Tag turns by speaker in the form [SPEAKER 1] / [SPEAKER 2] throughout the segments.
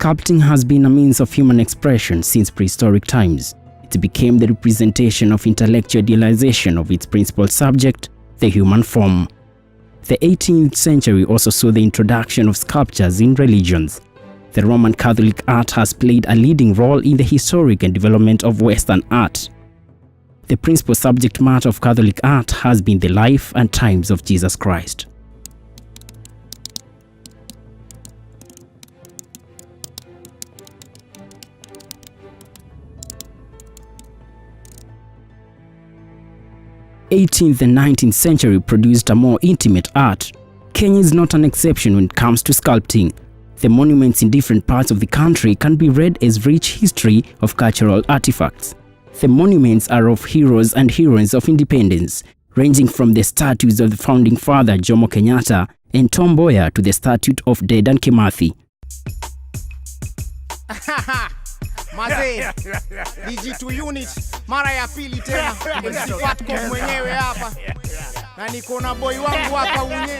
[SPEAKER 1] Sculpting has been a means of human expression since prehistoric times. It became the representation of intellectual idealization of its principal subject, the human form. The 18th century also saw the introduction of sculptures in religions. The Roman Catholic art has played a leading role in the historic and development of Western art. The principal subject matter of Catholic art has been the life and times of Jesus Christ. The 18th and 19th century produced a more intimate art. Kenya is not an exception when it comes to sculpting. The monuments in different parts of the country can be read as rich history of cultural artifacts. The monuments are of heroes and heroines of independence, ranging from the statues of the founding father Jomo Kenyatta and Tom Mboya to the statue of Dedan Kimathi.
[SPEAKER 2] Mazee, DG2 unit, mara ya pili tena, msipatko mwenyewe hapa, na niko na boy wangu hapa unye.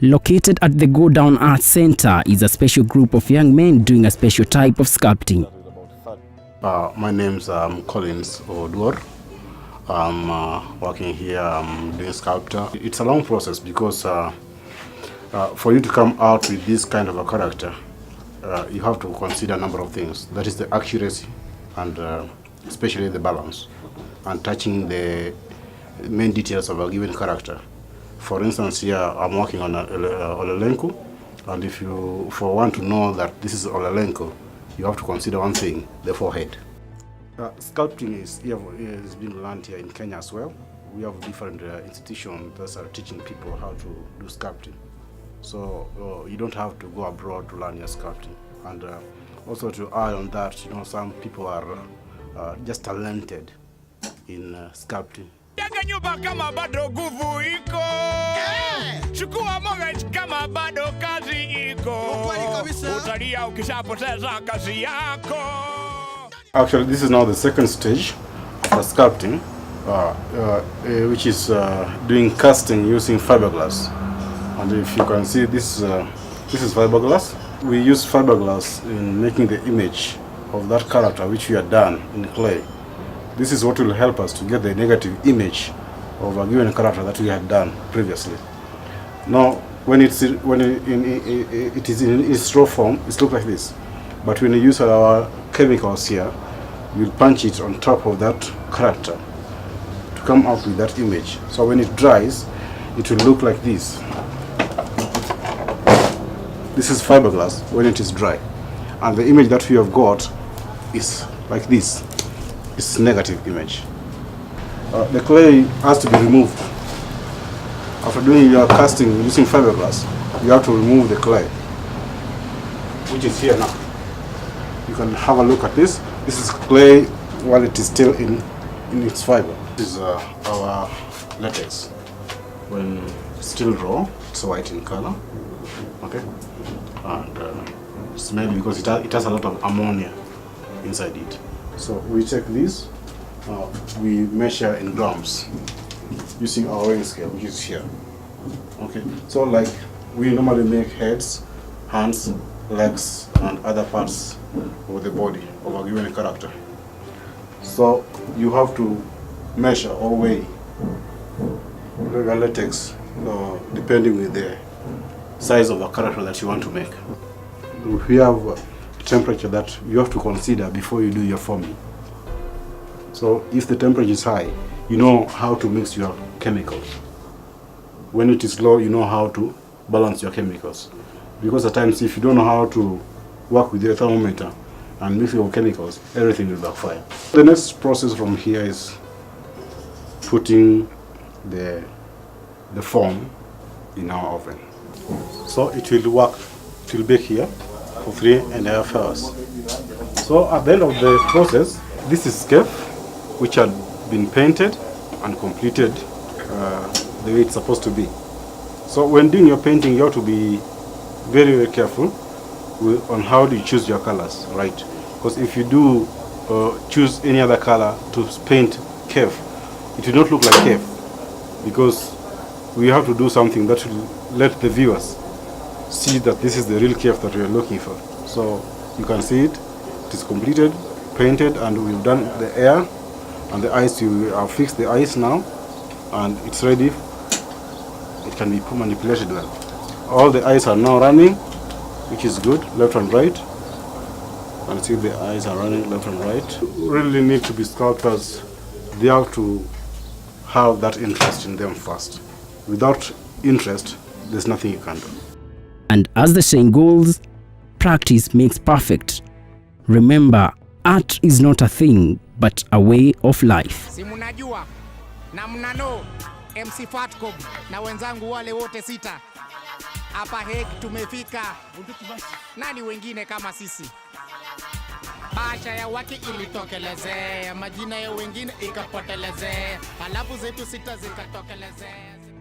[SPEAKER 1] Located at the Go Down Art Center is a special group of young men doing a special type of sculpting.
[SPEAKER 3] My name's Collins Oduor. I'm working here doing sculpture. It's a long process because for you to come out with this kind of a character, you have to consider a number of things. That is the accuracy and especially the balance and touching the main details of a given character. For instance, here I'm working on Olelenku, and if you want to know that this is Olelenku, you have to consider one thing: the forehead. Sculpting is being learned here in Kenya as well. We have different institutions that are teaching people how to do sculpting. So you don't have to go abroad to learn your sculpting. And also to add on that, some people are just talented in sculpting.
[SPEAKER 4] Nyumba kama bado nguvu iko. Chukua moment kama bado kazi iko. Utalia ukishapoteza kazi yako.
[SPEAKER 3] Actually, this is now the second stage of sculpting, which is doing casting using fiberglass. And if you can see, this is fiberglass. We use fiberglass in making the image of that character which we had done in clay. This is what will help us to get the negative image of a given character that we had done previously. Now, when it is in its raw form, it looks like this. But when you use our chemicals here, we'll punch it on top of that character to come out with that image. So when it dries, it will look like this. This is fiberglass when it is dry. And the image that we have got is like this. It's a negative image. The clay has to be removed. After doing your casting using fiberglass, you have to remove the clay, which is here now. You can have a look at this. This is clay while it is still in its fiber. This is our latex. When still raw, it's white in color. Okay, and smell because it has a lot of ammonia inside it. So we take this, we measure in grams using our weighing scale, which is here. Okay, so like we normally make heads, hands, legs, and other parts of the body of a given character. So you have to measure or weigh the latex depending with the size of the character that you want to make. We have a temperature that you have to consider before you do your forming. So if the temperature is high, you know how to mix your chemicals. When it is low, you know how to balance your chemicals. Because at times, if you don't know how to work with your thermometer and mix your chemicals, everything will backfire. The next process from here is putting the form in our oven. So it will work, it will bake here for 3.5 hours. So at the end of the process, this is cave which had been painted and completed the way it's supposed to be. So when doing your painting, you have to be very, very careful on how do you choose your colors, right? Because if you do choose any other color to paint cave, it will not look like cave, because we have to do something that will let the viewers see that this is the real cave that we are looking for. So You can see it. It is completed, painted, and we've done the air and the eyes. We have fixed the eyes now, and it's ready. It can be manipulated well. All the eyes are now running, which is good, left and right. You can see the eyes are running left and right. Really need to be sculptors. They have to have that interest in them first. Without interest, there's nothing you can do.
[SPEAKER 1] And as the saying goes, practice makes perfect. Remember, art is not a thing, but a way of life.
[SPEAKER 2] Si mnajua na mnano MC Fatcob na wenzangu wale wote sita. Hapa Hague tumefika. Nani wengine kama sisi? Basha ya waki ilitokelezea, majina ya wengine ikapotelezea, alafu zetu sita zikatokelezea.